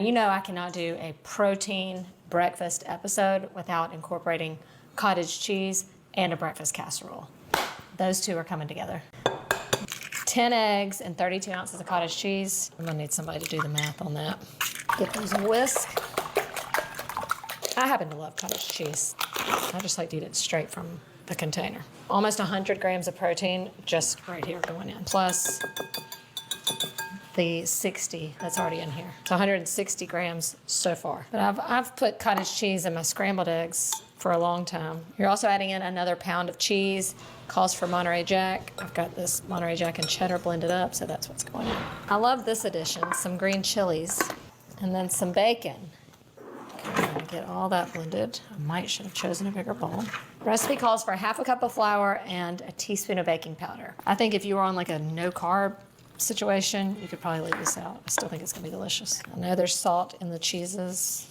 You know I cannot do a protein breakfast episode without incorporating cottage cheese and a breakfast casserole. Those two are coming together. 10 eggs and 32 ounces of cottage cheese. I'm gonna need somebody to do the math on that. Get those in a whisk. I happen to love cottage cheese. I just like to eat it straight from the container. Almost 100 grams of protein just right here going in. Plus the 60 that's already in here. It's 160 grams so far. But I've put cottage cheese in my scrambled eggs for a long time. You're also adding in another pound of cheese. Calls for Monterey Jack. I've got this Monterey Jack and cheddar blended up, so that's what's going on. I love this addition, some green chilies, and then some bacon. Okay, I'm gonna get all that blended. I should have chosen a bigger bowl. Recipe calls for 1/2 cup of flour and a teaspoon of baking powder. I think if you were on like a no carb situation, you could probably leave this out. I still think it's gonna be delicious. I know there's salt in the cheeses.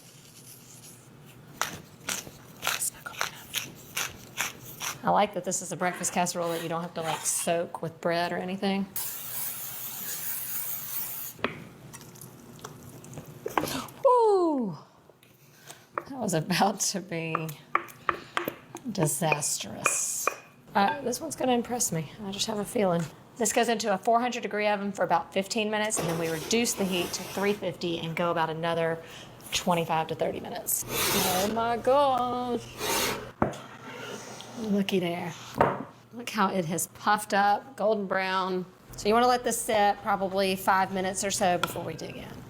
It's not going enough. I like that this is a breakfast casserole that you don't have to like soak with bread or anything. Woo! That was about to be disastrous. This one's gonna impress me. I just have a feeling. This goes into a 400-degree oven for about 15 minutes, and then we reduce the heat to 350 and go about another 25 to 30 minutes. Oh my gosh. Looky there. Look how it has puffed up, golden brown. So you want to let this sit probably 5 minutes or so before we dig in.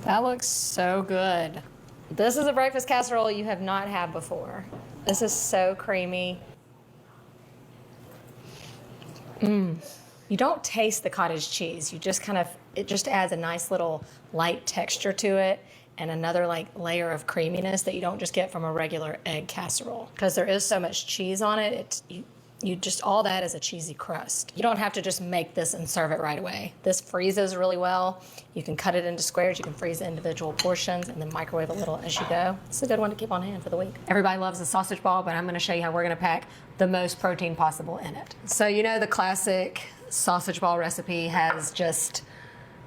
That looks so good. This is a breakfast casserole you have not had before. This is so creamy. You don't taste the cottage cheese. You just it just adds a nice little light texture to it and another like layer of creaminess that you don't just get from a regular egg casserole. Because there is so much cheese on it, you just, all that is a cheesy crust. You don't have to just make this and serve it right away. This freezes really well. You can cut it into squares, you can freeze individual portions and then microwave a little as you go. It's a good one to keep on hand for the week. Everybody loves a sausage ball, but I'm gonna show you how we're gonna pack the most protein possible in it. So you know the classic sausage ball recipe has just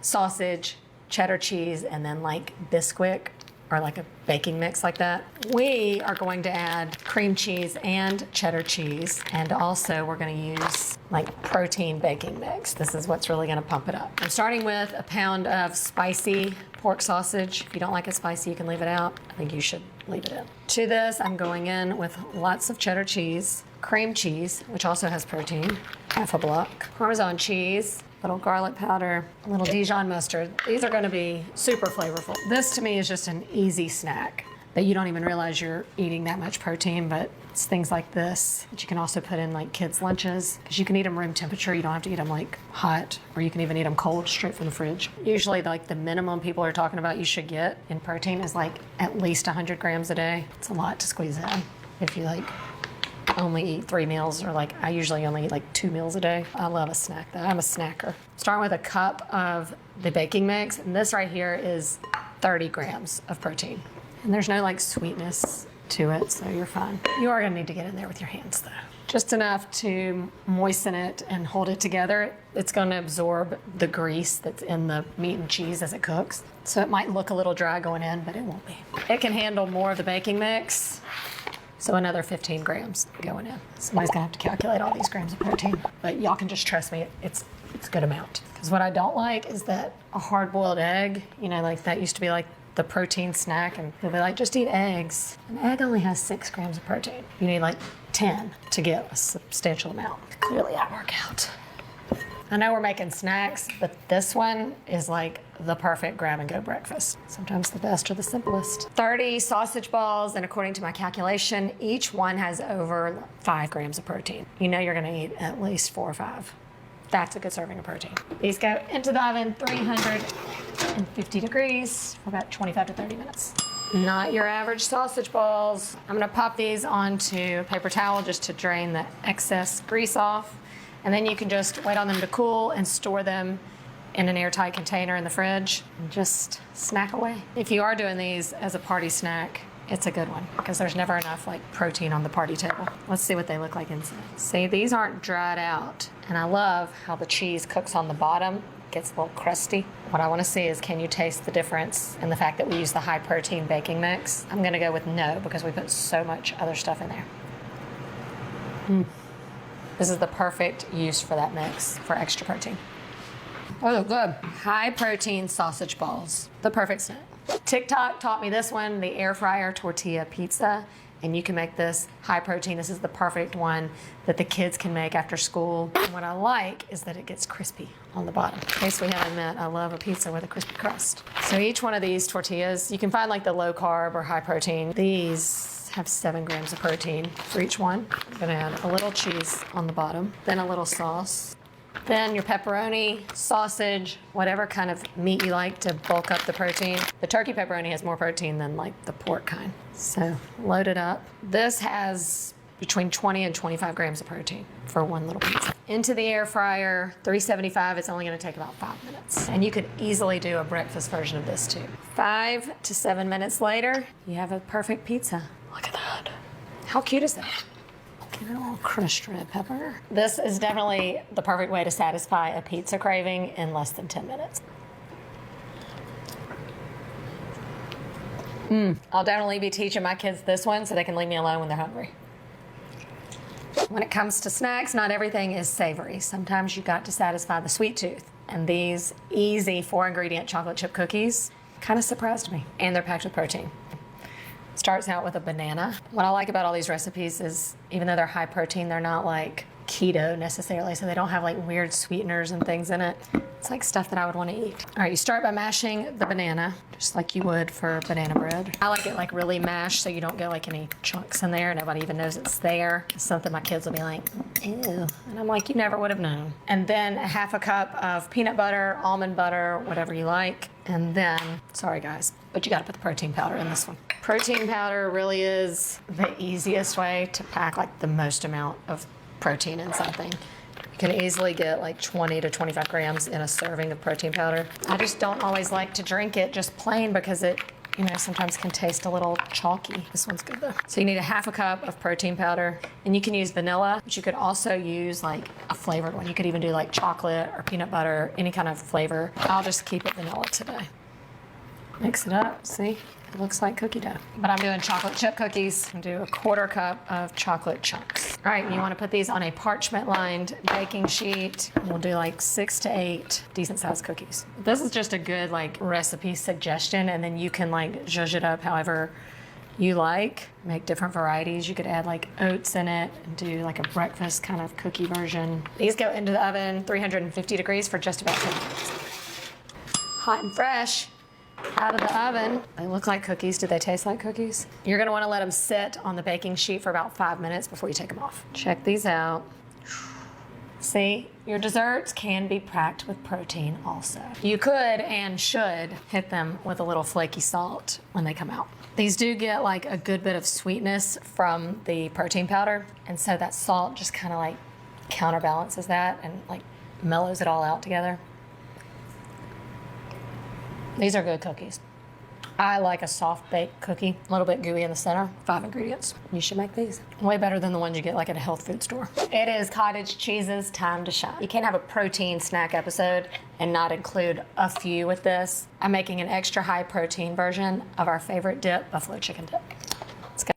sausage, cheddar cheese, and then like Bisquick or like a baking mix like that. We are going to add cream cheese and cheddar cheese, and also we're gonna use like protein baking mix. This is what's really gonna pump it up. I'm starting with a pound of spicy pork sausage. If you don't like it spicy, you can leave it out. I think you should leave it in. To this, I'm going in with lots of cheddar cheese, cream cheese, which also has protein, 1/2 block, Parmesan cheese, little garlic powder, a little Dijon mustard. These are gonna be super flavorful. This to me is just an easy snack that you don't even realize you're eating that much protein, but it's things like this that you can also put in like kids' lunches, because you can eat them room temperature. You don't have to eat them like hot, or you can even eat them cold straight from the fridge. Usually like the minimum people are talking about you should get in protein is like at least 100 grams a day. It's a lot to squeeze in if you like only eat 3 meals, or like I usually only eat like 2 meals a day. I love a snack though. I'm a snacker. Starting with a cup of the baking mix, and this right here is 30 grams of protein. And there's no like sweetness to it, so you're fine. You are gonna need to get in there with your hands though. Just enough to moisten it and hold it together. It's gonna absorb the grease that's in the meat and cheese as it cooks. So it might look a little dry going in, but it won't be. It can handle more of the baking mix. So another 15 grams going in. Somebody's gonna have to calculate all these grams of protein, but y'all can just trust me, it's a good amount. Because what I don't like is that a hard-boiled egg, you know, like that used to be like the protein snack, and they'll be like, just eat eggs. An egg only has 6 grams of protein. You need like 10 to get a substantial amount. Clearly I work out. I know we're making snacks, but this one is like the perfect grab-and-go breakfast. Sometimes the best are the simplest. 30 sausage balls, and according to my calculation, each one has over 5 grams of protein. You know you're gonna eat at least 4 or 5. That's a good serving of protein. These go into the oven, 350 degrees for about 25 to 30 minutes. Not your average sausage balls. I'm gonna pop these onto a paper towel just to drain the excess grease off. And then you can just wait on them to cool and store them in an airtight container in the fridge and just snack away. If you are doing these as a party snack, it's a good one because there's never enough like protein on the party table. Let's see what they look like inside. See, these aren't dried out. And I love how the cheese cooks on the bottom. gets a little crusty. What I want to see is, can you taste the difference in the fact that we use the high protein baking mix? I'm going to go with no because we put so much other stuff in there. This is the perfect use for that mix for extra protein. Oh, good. High protein sausage balls, the perfect snack. TikTok taught me this one, the air fryer tortilla pizza. And you can make this high protein. This is the perfect one that the kids can make after school. And what I like is that it gets crispy on the bottom. In case we haven't met, I love a pizza with a crispy crust. So each one of these tortillas, you can find like the low carb or high protein. These have 7 grams of protein for each one. I'm gonna add a little cheese on the bottom, then a little sauce. Then your pepperoni, sausage, whatever kind of meat you like to bulk up the protein. The turkey pepperoni has more protein than like the pork kind. So load it up. This has between 20 and 25 grams of protein for one little pizza. Into the air fryer, 375. It's only gonna take about 5 minutes. And you could easily do a breakfast version of this too. 5 to 7 minutes later, you have a perfect pizza. Look at that. How cute is that? Give it a little crushed red pepper. This is definitely the perfect way to satisfy a pizza craving in less than 10 minutes. I'll definitely be teaching my kids this one so they can leave me alone when they're hungry. When it comes to snacks, not everything is savory. Sometimes you got to satisfy the sweet tooth. And these easy 4-ingredient chocolate chip cookies kind of surprised me. And they're packed with protein. Starts out with a banana. What I like about all these recipes is even though they're high protein, they're not like keto necessarily, so they don't have like weird sweeteners and things in it. It's like stuff that I would want to eat. All right, you start by mashing the banana, just like you would for banana bread. I like it like really mashed so you don't get like any chunks in there. Nobody even knows it's there. It's something my kids will be like, ew. And I'm like, you never would have known. And then a half a cup of peanut butter, almond butter, whatever you like. And then, sorry guys, but you gotta put the protein powder in this one. Protein powder really is the easiest way to pack like the most amount of protein in something. You can easily get like 20 to 25 grams in a serving of protein powder. I just don't always like to drink it just plain because it, you know, sometimes can taste a little chalky. This one's good though. So you need a half a cup of protein powder, and you can use vanilla, but you could also use like a flavored one. You could even do like chocolate or peanut butter, any kind of flavor. I'll just keep it vanilla today. Mix it up, see? It looks like cookie dough. But I'm doing chocolate chip cookies. I'll do a 1/4 cup of chocolate chunks. All right, you wanna put these on a parchment-lined baking sheet. We'll do like 6 to 8 decent-sized cookies. This is just a good like recipe suggestion, and then you can like zhuzh it up however you like. Make different varieties. You could add like oats in it and do like a breakfast kind of cookie version. These go into the oven, 350 degrees for just about 10 minutes. Hot and fresh. Out of the oven. They look like cookies. Do they taste like cookies? You're gonna wanna let them sit on the baking sheet for about 5 minutes before you take them off. Check these out. See, your desserts can be packed with protein also. You could and should hit them with a little flaky salt when they come out. These do get like a good bit of sweetness from the protein powder, and so that salt just kind of like counterbalances that and like mellows it all out together. These are good cookies. I like a soft baked cookie, a little bit gooey in the center. 5 ingredients. You should make these. Way better than the ones you get like at a health food store. It is cottage cheese's time to shine. You can't have a protein snack episode and not include a few with this. I'm making an extra high protein version of our favorite dip, buffalo chicken dip.